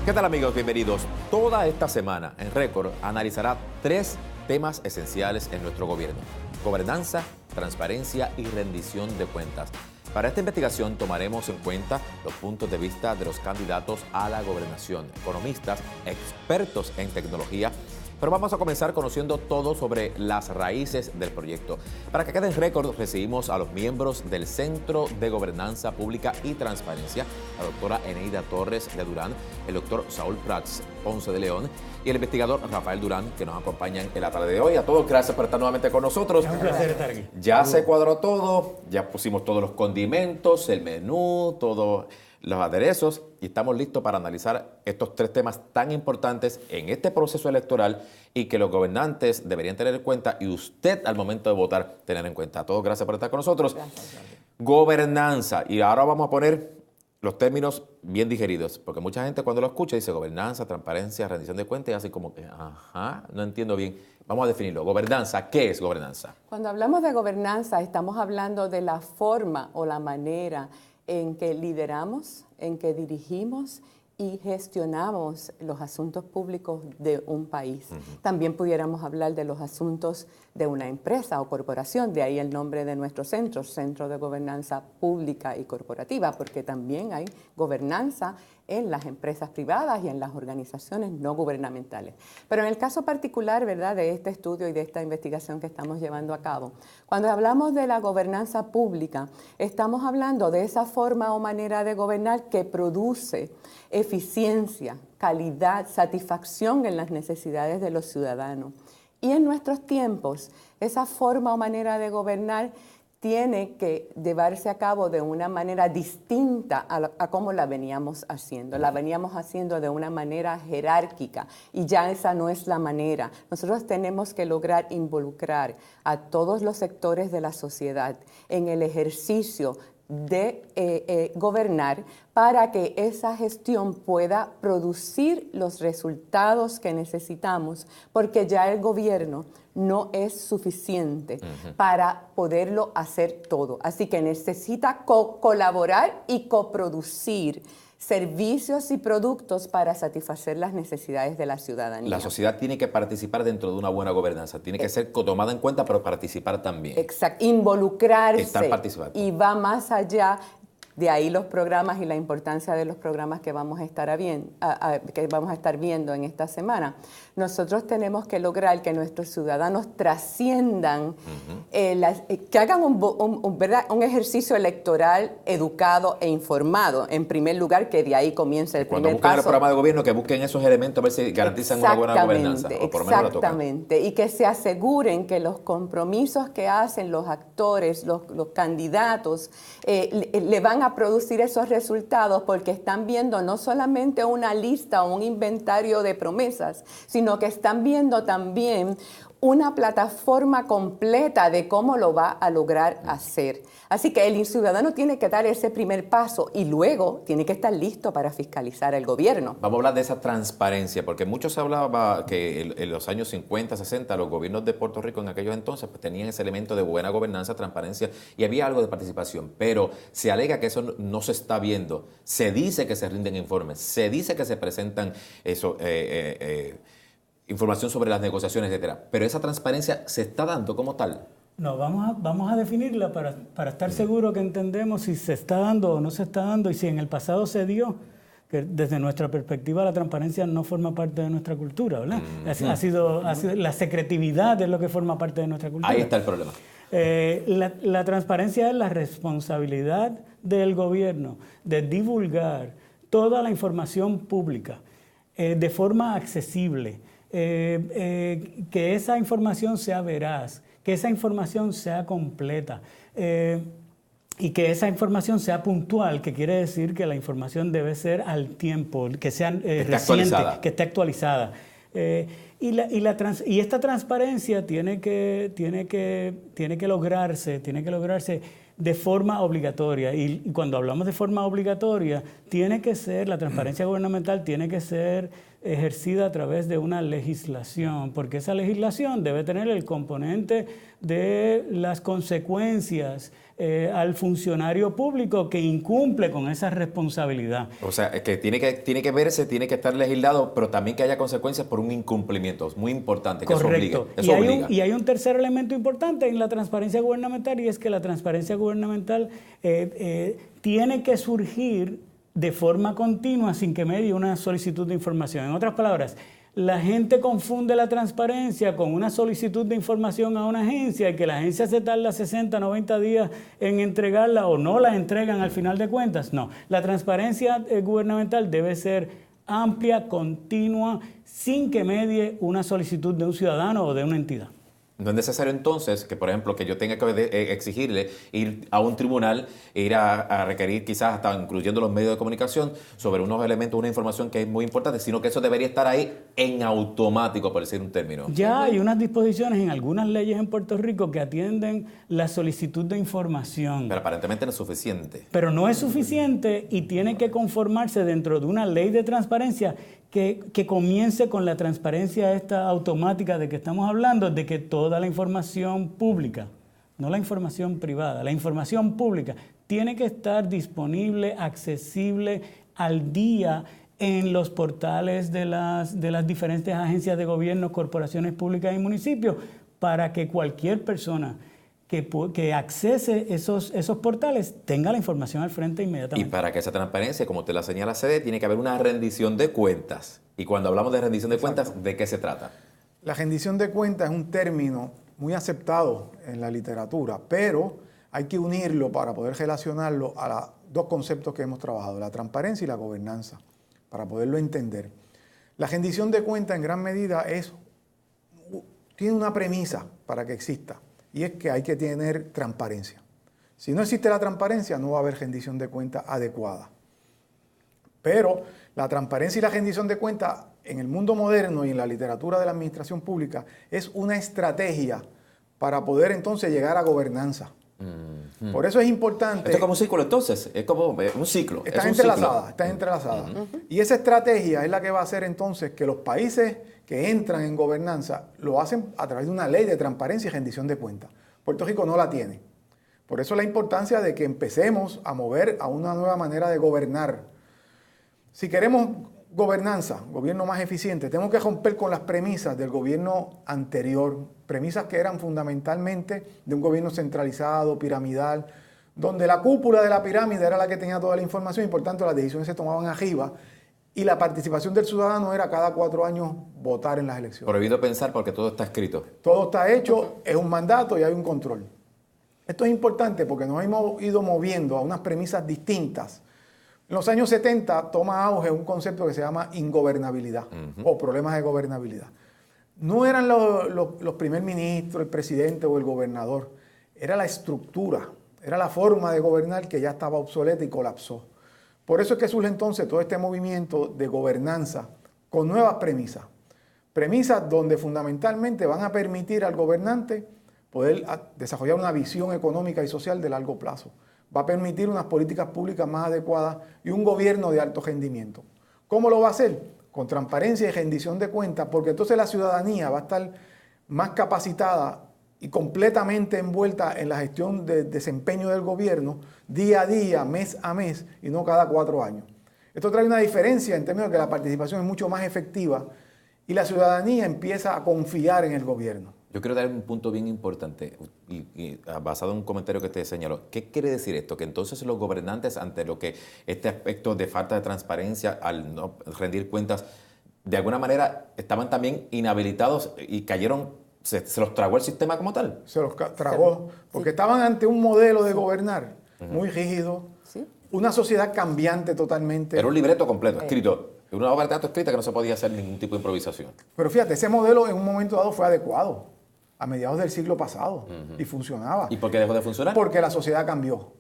¿Qué tal, amigos? Bienvenidos. Toda esta semana en Récord analizará 3 temas esenciales en nuestro gobierno: gobernanza, transparencia y rendición de cuentas. Para esta investigación tomaremos en cuenta los puntos de vista de los candidatos a la gobernación, economistas, expertos en tecnología. Pero vamos a comenzar conociendo todo sobre las raíces del proyecto. Para que quede en Récord, recibimos a los miembros del Centro de Gobernanza Pública y Transparencia, la doctora Eneida Torres de Durán, el doctor Saúl Prats Ponce de León y el investigador Rafael Durán, que nos acompañan en la tarde de hoy. A todos, gracias por estar nuevamente con nosotros. Es un placer estar aquí. Ya se cuadró todo, ya pusimos todos los condimentos, el menú, todos los aderezos, y estamos listos para analizar estos 3 temas tan importantes en este proceso electoral y que los gobernantes deberían tener en cuenta y usted al momento de votar tener en cuenta. A todos, gracias por estar con nosotros. Gracias. Gobernanza, y ahora vamos a poner los términos bien digeridos, porque mucha gente cuando lo escucha dice gobernanza, transparencia, rendición de cuentas y así como que, no entiendo bien. Vamos a definirlo. Gobernanza, ¿qué es gobernanza? Cuando hablamos de gobernanza, estamos hablando de la forma o la manera en que lideramos, en que dirigimos y gestionamos los asuntos públicos de un país. También pudiéramos hablar de los asuntos de una empresa o corporación, de ahí el nombre de nuestro centro, Centro de Gobernanza Pública y Corporativa, porque también hay gobernanza en las empresas privadas y en las organizaciones no gubernamentales. Pero en el caso particular, ¿verdad?, de este estudio y de esta investigación que estamos llevando a cabo, cuando hablamos de la gobernanza pública, estamos hablando de esa forma o manera de gobernar que produce eficiencia, calidad, satisfacción en las necesidades de los ciudadanos. Y en nuestros tiempos, esa forma o manera de gobernar tiene que llevarse a cabo de una manera distinta a cómo la veníamos haciendo. La veníamos haciendo de una manera jerárquica y ya esa no es la manera. Nosotros tenemos que lograr involucrar a todos los sectores de la sociedad en el ejercicio de gobernar para que esa gestión pueda producir los resultados que necesitamos, porque ya el gobierno no es suficiente para poderlo hacer todo. Así que necesita colaborar y coproducir servicios y productos para satisfacer las necesidades de la ciudadanía. La sociedad tiene que participar dentro de una buena gobernanza, tiene que ser tomada en cuenta, pero participar también. Exacto, involucrarse. Estar participando. Y va más allá. De ahí los programas y la importancia de los programas que vamos a estar viendo en esta semana. Nosotros tenemos que lograr que nuestros ciudadanos trasciendan, que hagan un ejercicio electoral educado e informado. En primer lugar, que de ahí comience el Cuando primer busquen paso. el programa de gobierno, que busquen esos elementos a ver si garantizan una buena gobernanza. O por lo menos la tocan. Exactamente. Y que se aseguren que los compromisos que hacen los actores, los candidatos, le van a producir esos resultados porque están viendo no solamente una lista o un inventario de promesas, sino que están viendo también una plataforma completa de cómo lo va a lograr hacer. Así que el ciudadano tiene que dar ese primer paso y luego tiene que estar listo para fiscalizar el gobierno. Vamos a hablar de esa transparencia, porque mucho se hablaba que en los años 50, 60, los gobiernos de Puerto Rico en aquellos entonces pues, tenían ese elemento de buena gobernanza, transparencia y había algo de participación, pero se alega que eso no se está viendo. Se dice que se rinden informes, se dice que se presentan información sobre las negociaciones, etcétera, pero esa transparencia se está dando como tal. No, vamos a definirla para estar seguros que entendemos si se está dando o no se está dando y si en el pasado se dio, que desde nuestra perspectiva la transparencia no forma parte de nuestra cultura, ¿verdad? Ha sido la secretividad es lo que forma parte de nuestra cultura. Ahí está el problema. La transparencia es la responsabilidad del gobierno de divulgar toda la información pública de forma accesible, que esa información sea veraz, que esa información sea completa y que esa información sea puntual, que quiere decir que la información debe ser al tiempo, que sea reciente, que esté actualizada. Y esta transparencia tiene que lograrse de forma obligatoria. Y cuando hablamos de forma obligatoria, la transparencia gubernamental tiene que ser ejercida a través de una legislación, porque esa legislación debe tener el componente de las consecuencias al funcionario público que incumple con esa responsabilidad. O sea, es que tiene que verse, tiene que estar legislado, pero también que haya consecuencias por un incumplimiento. Es muy importante que Correcto. Eso obliga. Y hay un tercer elemento importante en la transparencia gubernamental, y es que la transparencia gubernamental tiene que surgir de forma continua sin que medie una solicitud de información. En otras palabras, la gente confunde la transparencia con una solicitud de información a una agencia y que la agencia se tarda 60, 90 días en entregarla o no la entregan al final de cuentas. No, la transparencia gubernamental debe ser amplia, continua, sin que medie una solicitud de un ciudadano o de una entidad. No es necesario entonces que, por ejemplo, que yo tenga que exigirle ir a un tribunal e ir a requerir quizás hasta incluyendo los medios de comunicación sobre unos elementos, una información que es muy importante, sino que eso debería estar ahí en automático, por decir un término. Ya hay unas disposiciones en algunas leyes en Puerto Rico que atienden la solicitud de información. Pero aparentemente no es suficiente. Pero no es suficiente y tiene que conformarse dentro de una ley de transparencia que comience con la transparencia esta automática de que estamos hablando, de que toda la información pública, no la información privada, la información pública tiene que estar disponible, accesible al día en los portales de las diferentes agencias de gobierno, corporaciones públicas y municipios, para que cualquier persona que accese esos portales tenga la información al frente inmediatamente. Y para que esa transparencia, como te la señala CD, tiene que haber una rendición de cuentas. Y cuando hablamos de rendición de cuentas, ¿de qué se trata? La rendición de cuentas es un término muy aceptado en la literatura, pero hay que unirlo para poder relacionarlo a los dos conceptos que hemos trabajado, la transparencia y la gobernanza, para poderlo entender. La rendición de cuentas en gran medida tiene una premisa para que exista, y es que hay que tener transparencia. Si no existe la transparencia, no va a haber rendición de cuentas adecuada. Pero la transparencia y la rendición de cuentas en el mundo moderno y en la literatura de la administración pública es una estrategia para poder entonces llegar a gobernanza. Por eso es importante... Esto es como un ciclo entonces, es como un ciclo. Están entrelazadas. Y esa estrategia es la que va a hacer entonces que los países que entran en gobernanza lo hacen a través de una ley de transparencia y rendición de cuentas. Puerto Rico no la tiene. Por eso la importancia de que empecemos a mover a una nueva manera de gobernar. Si queremos gobernanza, gobierno más eficiente, tenemos que romper con las premisas del gobierno anterior, premisas que eran fundamentalmente de un gobierno centralizado, piramidal, donde la cúpula de la pirámide era la que tenía toda la información y por tanto las decisiones se tomaban arriba y la participación del ciudadano era cada 4 años votar en las elecciones. Prohibido pensar porque todo está escrito. Todo está hecho, es un mandato y hay un control. Esto es importante porque nos hemos ido moviendo a unas premisas distintas. En los años 70 toma auge un concepto que se llama ingobernabilidad o problemas de gobernabilidad. No eran los primer ministros, el presidente o el gobernador, era la estructura, era la forma de gobernar que ya estaba obsoleta y colapsó. Por eso es que surge entonces todo este movimiento de gobernanza con nuevas premisas. Premisas donde fundamentalmente van a permitir al gobernante poder desarrollar una visión económica y social de largo plazo. Va a permitir unas políticas públicas más adecuadas y un gobierno de alto rendimiento. ¿Cómo lo va a hacer? Con transparencia y rendición de cuentas, porque entonces la ciudadanía va a estar más capacitada y completamente envuelta en la gestión de desempeño del gobierno día a día, mes a mes y no cada 4 años. Esto trae una diferencia en términos de que la participación es mucho más efectiva y la ciudadanía empieza a confiar en el gobierno. Yo quiero dar un punto bien importante y basado en un comentario que te señaló. ¿Qué quiere decir esto? Que entonces los gobernantes, ante lo que este aspecto de falta de transparencia, al no rendir cuentas, de alguna manera estaban también inhabilitados y cayeron, se los tragó el sistema como tal. Se los tragó, porque estaban ante un modelo de gobernar muy rígido, una sociedad cambiante totalmente. Era un libreto completo, escrito, una obra de teatro escrita que no se podía hacer ningún tipo de improvisación. Pero fíjate, ese modelo en un momento dado fue adecuado. A mediados del siglo pasado y funcionaba. ¿Y por qué dejó de funcionar? Porque la sociedad cambió.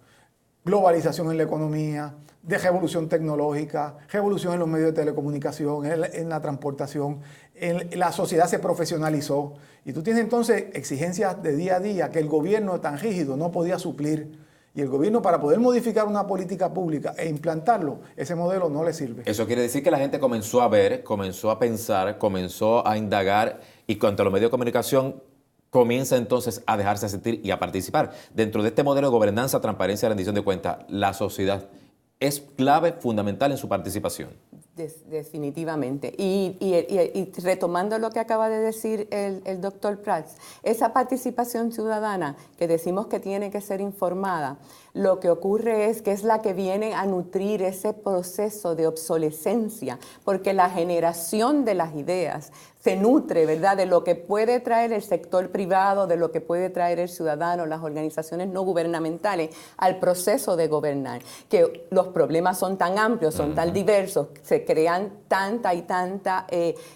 Globalización en la economía, de revolución tecnológica, revolución en los medios de telecomunicación, en la transportación, la sociedad se profesionalizó. Y tú tienes entonces exigencias de día a día que el gobierno tan rígido no podía suplir. Y el gobierno, para poder modificar una política pública e implantarlo, ese modelo no le sirve. Eso quiere decir que la gente comenzó a ver, comenzó a pensar, comenzó a indagar y contra los medios de comunicación comienza entonces a dejarse sentir y a participar. Dentro de este modelo de gobernanza, transparencia y rendición de cuentas, la sociedad es clave, fundamental en su participación. Definitivamente. Y retomando lo que acaba de decir el doctor Prats, esa participación ciudadana que decimos que tiene que ser informada, lo que ocurre es que es la que viene a nutrir ese proceso de obsolescencia, porque la generación de las ideas se nutre, ¿verdad?, de lo que puede traer el sector privado, de lo que puede traer el ciudadano, las organizaciones no gubernamentales al proceso de gobernar. Que los problemas son tan amplios, son tan diversos, se crean tanta y tanta,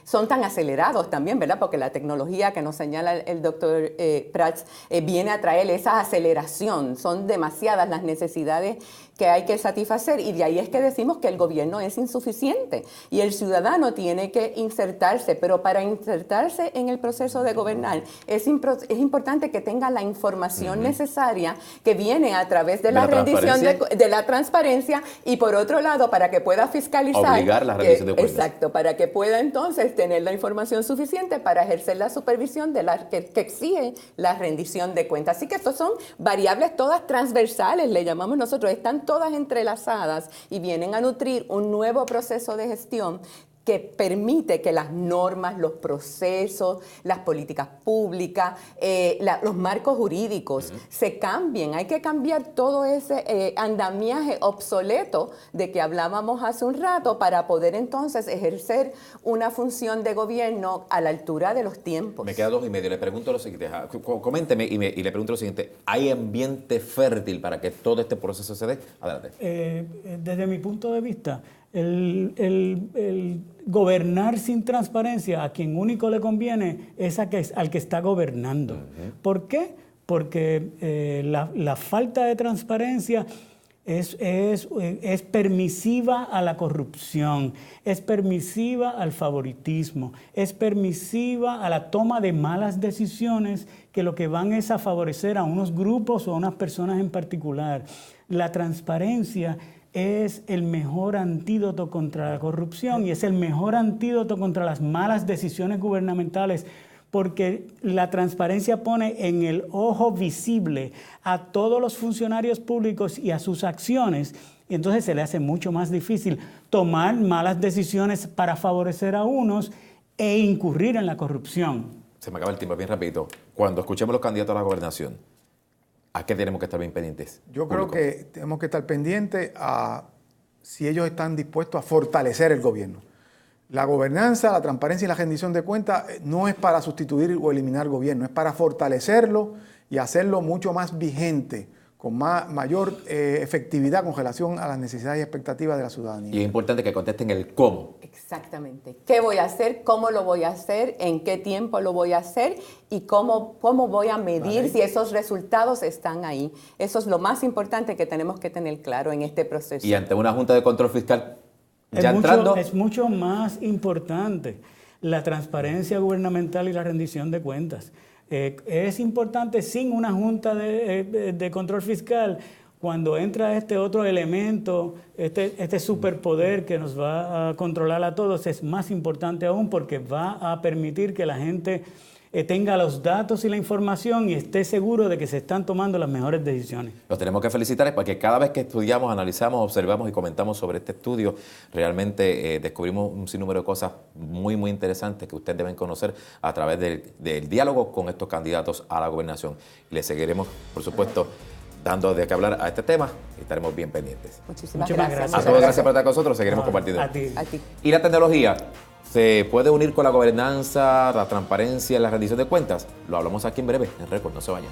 son tan acelerados también, ¿verdad?, porque la tecnología que nos señala el doctor Prats viene a traer esa aceleración, son demasiadas las necesidades que hay que satisfacer, y de ahí es que decimos que el gobierno es insuficiente y el ciudadano tiene que insertarse, pero para insertarse en el proceso de gobernar es importante que tenga la información necesaria que viene a través de la rendición de la transparencia, y por otro lado para que pueda fiscalizar, obligar la rendición de cuentas. Exacto, para que pueda entonces tener la información suficiente para ejercer la supervisión de que exige la rendición de cuentas. Así que estos son variables todas transversales, le llamamos nosotros, están todas entrelazadas y vienen a nutrir un nuevo proceso de gestión que permite que las normas, los procesos, las políticas públicas, los marcos jurídicos se cambien. Hay que cambiar todo ese andamiaje obsoleto de que hablábamos hace un rato para poder entonces ejercer una función de gobierno a la altura de los tiempos. Me queda 2 y medio. Le pregunto lo siguiente, coménteme y le pregunto lo siguiente. ¿Hay ambiente fértil para que todo este proceso se dé? Adelante. Desde mi punto de vista, el gobernar sin transparencia, a quien único le conviene es al que está gobernando. ¿Por qué? Porque la falta de transparencia es permisiva a la corrupción, es permisiva al favoritismo, es permisiva a la toma de malas decisiones que lo que van es a favorecer a unos grupos o a unas personas en particular. La transparencia es el mejor antídoto contra la corrupción y es el mejor antídoto contra las malas decisiones gubernamentales, porque la transparencia pone en el ojo visible a todos los funcionarios públicos y a sus acciones, y entonces se le hace mucho más difícil tomar malas decisiones para favorecer a unos e incurrir en la corrupción. Se me acaba el tiempo, bien rapidito. Cuando escuchemos los candidatos a la gobernación, ¿a qué tenemos que estar bien pendientes? Yo creo que tenemos que estar pendientes a si ellos están dispuestos a fortalecer el gobierno. La gobernanza, la transparencia y la rendición de cuentas no es para sustituir o eliminar el gobierno, es para fortalecerlo y hacerlo mucho más vigente, con mayor efectividad con relación a las necesidades y expectativas de la ciudadanía. Y es importante que contesten el cómo. Exactamente. ¿Qué voy a hacer? ¿Cómo lo voy a hacer? ¿En qué tiempo lo voy a hacer? ¿Y cómo voy a medir si esos resultados están ahí? Eso es lo más importante que tenemos que tener claro en este proceso. Y ante una Junta de Control Fiscal ya entrando... Es mucho más importante la transparencia gubernamental y la rendición de cuentas. Es importante sin una junta de control fiscal, cuando entra este otro elemento, este superpoder que nos va a controlar a todos, es más importante aún porque va a permitir que la gente tenga los datos y la información y esté seguro de que se están tomando las mejores decisiones. Los tenemos que felicitar porque cada vez que estudiamos, analizamos, observamos y comentamos sobre este estudio, realmente descubrimos un sinnúmero de cosas muy, muy interesantes que ustedes deben conocer a través del diálogo con estos candidatos a la gobernación. Y les seguiremos, por supuesto, dando de qué hablar a este tema y estaremos bien pendientes. Muchísimas gracias. A todos, gracias por estar con nosotros, seguiremos compartiendo. A ti. ¿Y la tecnología se puede unir con la gobernanza, la transparencia y la rendición de cuentas? Lo hablamos aquí en breve, en Récord, no se vayan.